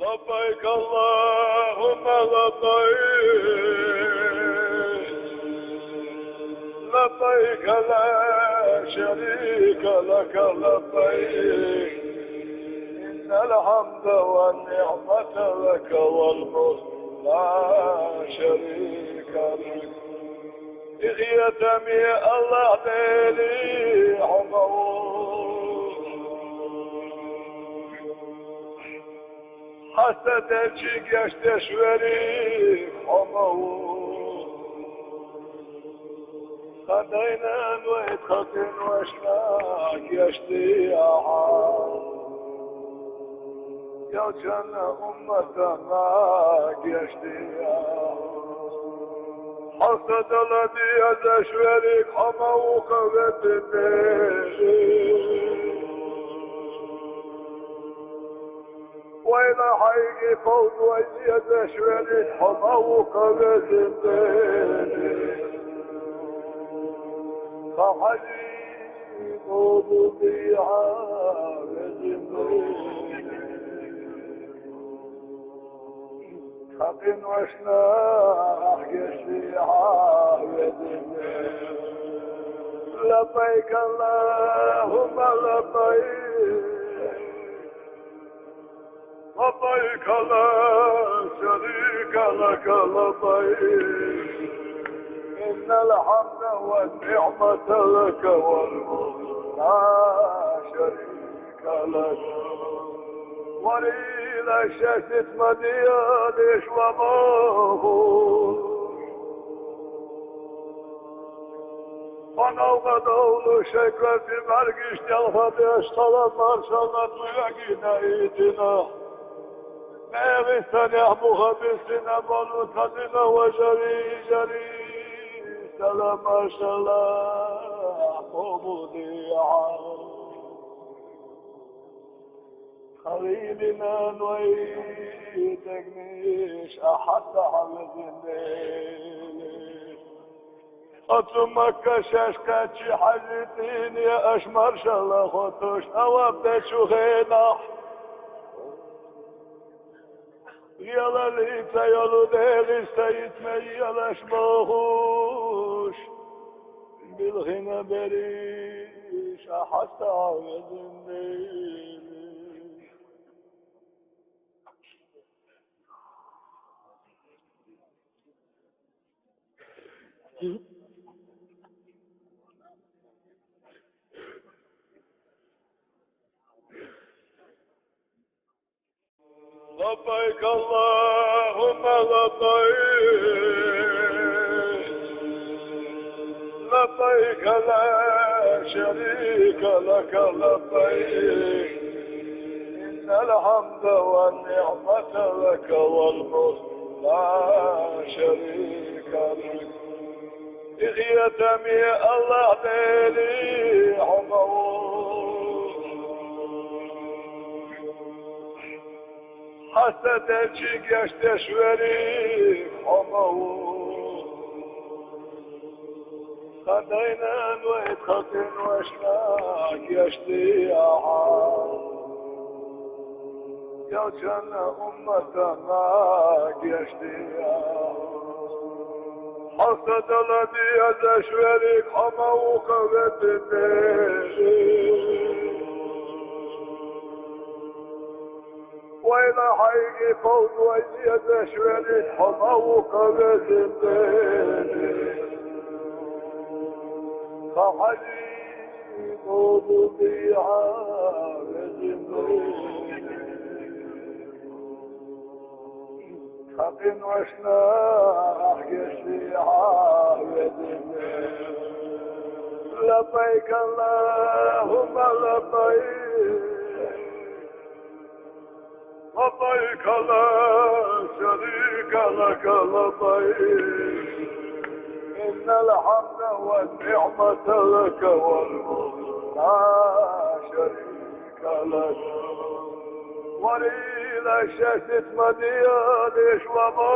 لبيك اللهم لبيك لبيك لا شريك لك لبيك إن الحمد والنعمة لك والملك لا شريك لك إغيتمي الله ديلي عمر حسدتي geçteşverik عمر خدينا ويتخط واشلاك يشتي يا جنة أمتنا يشتي حسد الذي يزشورك حموك وتنين وإلى حيك فوق ويزشورك حموك وتنين فحجيب بضيعة بزنين حق وشناح يشيعة بزنين لبيك اللهم لبيك لبيك لا شريك لك لبيك إن الحمد والنعمة لك والملك لا شريك لك وليل شتت مديالش وماهوش ونوغ دول شكر في مرقش تلفدش طلب مرشلت ويقين ايدنا ميغستان يحبوها بسنا بلو تدنا وجري جري سلام شلاح ومضيعا خليلنا نويتك مش أحد حمد الليل أتمك شاشكاتشي حزتين يا أشمر شلا خطوش أوابدت شخينح يلا ليتا يلو ديغي سيتمي يلا شماهوش بالغنى بريش أحد حمد الليل لبيك اللهم لبيك لبيك لا شريك لك لبيك إن الحمد والنعمة لك والملك لا شريك لك إغيتمي الله ديلي عمر حسدتي geçteşverik عمر خدينا ويتخط واشلاك يشتي يا جنة أمتنا يشتي حسد الذي يزشورك حموك وتنين وإلى حيك فوق ويزشورك حموك وتنين فحجيب بضيعة بزنين حق وشناح يشيعة بزنين لبيك اللهم لبيك لبيك لا شريك لك لبيك إن الحمد والنعمة لك والملك لا شريك لك وليل شتت مديالش وما